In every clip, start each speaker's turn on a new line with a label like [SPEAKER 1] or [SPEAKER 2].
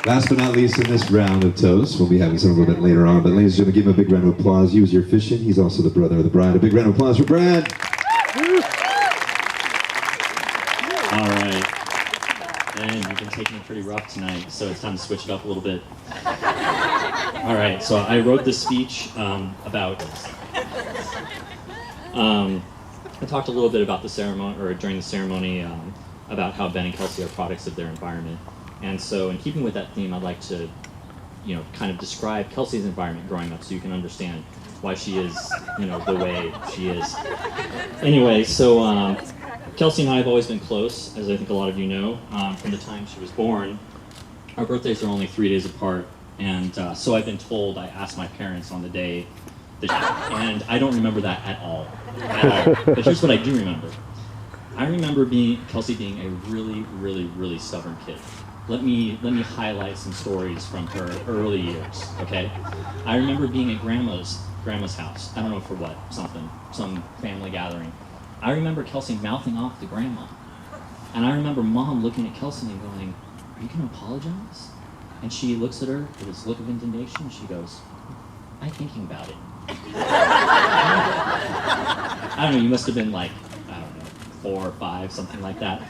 [SPEAKER 1] Last but not least in this round of toasts, we'll be having some a little bit later on, but ladies and gentlemen, give him a big round of applause. He was your fishing. He's also the brother of the bride. A big round of applause for Brad.
[SPEAKER 2] All right. And you've been taking it pretty rough tonight, so it's time to switch it up a little bit. All right, so I wrote this speech about... I talked a little bit about the ceremony, or during the ceremony, about how Ben and Kelsey are products of their environment. And so in keeping with that theme, I'd like to, kind of describe Kelsey's environment growing up so you can understand why she is, the way she is. Anyway, so Kelsey and I have always been close, as I think a lot of you know, from the time she was born. Our birthdays are only 3 days apart, and so I've been told. I asked my parents on the day, and I don't remember that at all. But here's what I do remember. I remember Kelsey being a really, really, really stubborn kid. Let me highlight some stories from her early years, okay? I remember being at grandma's house. I don't know for what, some family gathering. I remember Kelsey mouthing off to grandma. And I remember mom looking at Kelsey and going, "Are you gonna apologize?" And she looks at her with this look of indignation and she goes, "I'm thinking about it." I don't know, you must have been like, 4 or 5, something like that.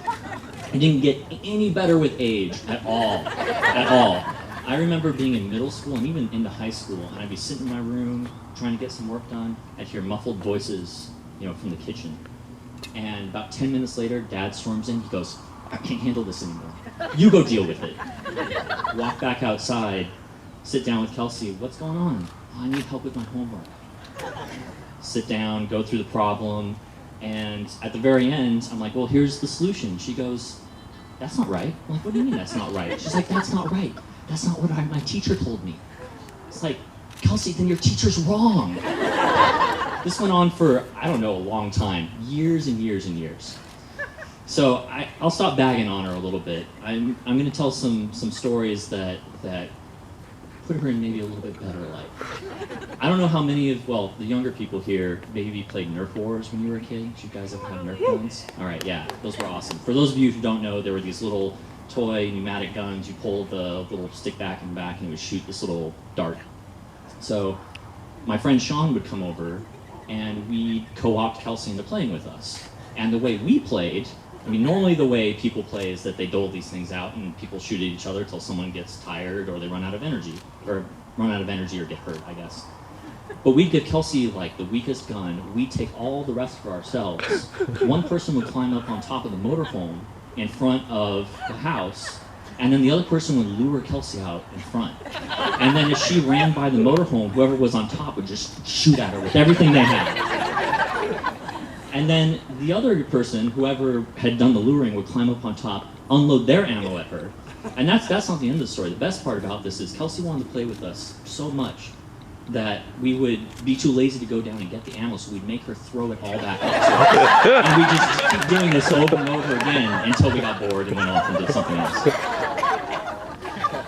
[SPEAKER 2] It didn't get any better with age at all, at all. I remember being in middle school and even into high school, and I'd be sitting in my room trying to get some work done. I'd hear muffled voices, from the kitchen. And about 10 minutes later, Dad storms in. He goes, "I can't handle this anymore. You go deal with it." Walk back outside, sit down with Kelsey. "What's going on?" "I need help with my homework." Sit down, go through the problem. And at the very end, I'm like, "Well, here's the solution." She goes, "That's not right." I'm like, "What do you mean that's not right?" She's like, "That's not right. That's not what my teacher told me." It's like, "Kelsey, then your teacher's wrong." This went on for, a long time. Years and years and years. So I'll stop bagging on her a little bit. I'm going to tell some stories that put her in maybe a little bit better light. I don't know how many of, the younger people here maybe played Nerf Wars when you were a kid. Did you guys ever have Nerf guns? All right, yeah, those were awesome. For those of you who don't know, there were these little toy pneumatic guns. You pulled the little stick back and back and it would shoot this little dart. So my friend Sean would come over and we'd co-opt Kelsey into playing with us. And the way we played, normally the way people play is that they dole these things out and people shoot at each other till someone gets tired or they run out of energy or get hurt, I guess. But we'd give Kelsey the weakest gun. We'd take all the rest for ourselves. One person would climb up on top of the motorhome in front of the house, and then the other person would lure Kelsey out in front. And then as she ran by the motorhome, whoever was on top would just shoot at her with everything they had. And then the other person, whoever had done the luring, would climb up on top, unload their ammo at her. And that's not the end of the story. The best part about this is Kelsey wanted to play with us so much that we would be too lazy to go down and get the ammo, so we'd make her throw it all back up to her. And we just keep doing this over and over again until we got bored and went off and did something else.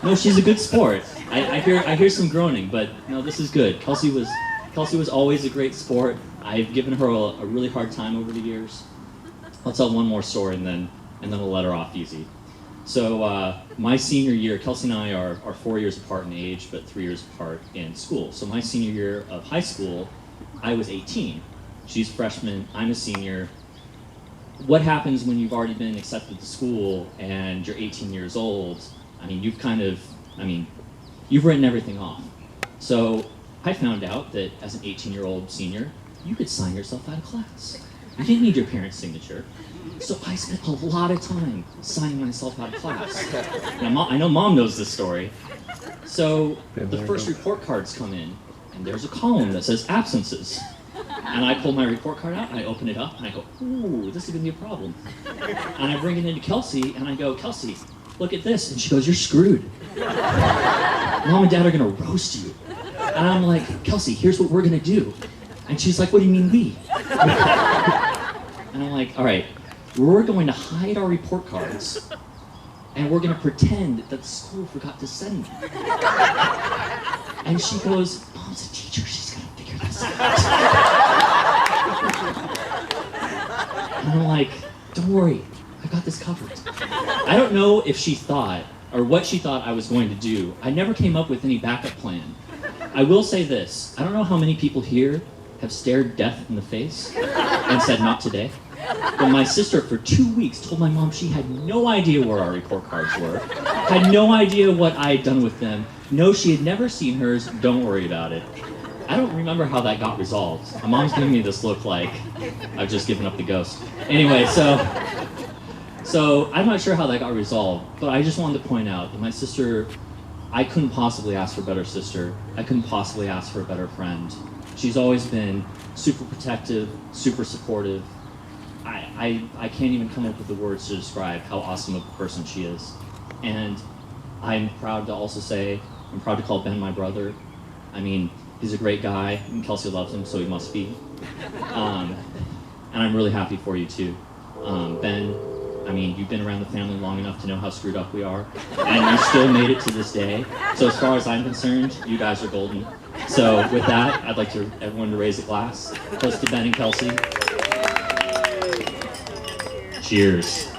[SPEAKER 2] No, she's a good sport. I hear some groaning, but no, this is good. Kelsey was always a great sport. I've given her a really hard time over the years. I'll tell one more story and then we'll let her off easy. So my senior year, Kelsey and I are 4 years apart in age, but 3 years apart in school. So my senior year of high school, I was 18. She's a freshman, I'm a senior. What happens when you've already been accepted to school and you're 18 years old? You've written everything off. So I found out that as an 18-year-old senior, you could sign yourself out of class. You didn't need your parents' signature. So I spent a lot of time signing myself out of class. Now, I know Mom knows this story. So the first report cards come in, and there's a column that says absences. And I pull my report card out, and I open it up, and I go, "Ooh, this is gonna be a problem." And I bring it into Kelsey, and I go, "Kelsey, look at this." And she goes, "You're screwed. Mom and Dad are gonna roast you." And I'm like, "Kelsey, here's what we're gonna do." And she's like, "What do you mean we?" And I'm like, "All right, we're going to hide our report cards, and we're going to pretend that the school forgot to send them." And she goes, "Mom's a teacher, she's going to figure this out." And I'm like, "Don't worry, I got this covered." I don't know if she thought or what she thought I was going to do. I never came up with any backup plan. I will say this, I don't know how many people here have stared death in the face and said, not today. But my sister, for 2 weeks, told my mom she had no idea where our report cards were, had no idea what I had done with them. No, she had never seen hers, don't worry about it. I don't remember how that got resolved. My mom's giving me this look like I've just given up the ghost. Anyway, so I'm not sure how that got resolved, but I just wanted to point out that my sister, I couldn't possibly ask for a better sister. I couldn't possibly ask for a better friend. She's always been super protective, super supportive. I can't even come up with the words to describe how awesome of a person she is. And I'm proud to also say, I'm proud to call Ben my brother. I mean, he's a great guy, and Kelsey loves him, so he must be. And I'm really happy for you too. Ben, I mean, you've been around the family long enough to know how screwed up we are, and you still made it to this day. So as far as I'm concerned, you guys are golden. So with that, I'd like everyone to raise a glass. Toast to Ben and Kelsey. Cheers.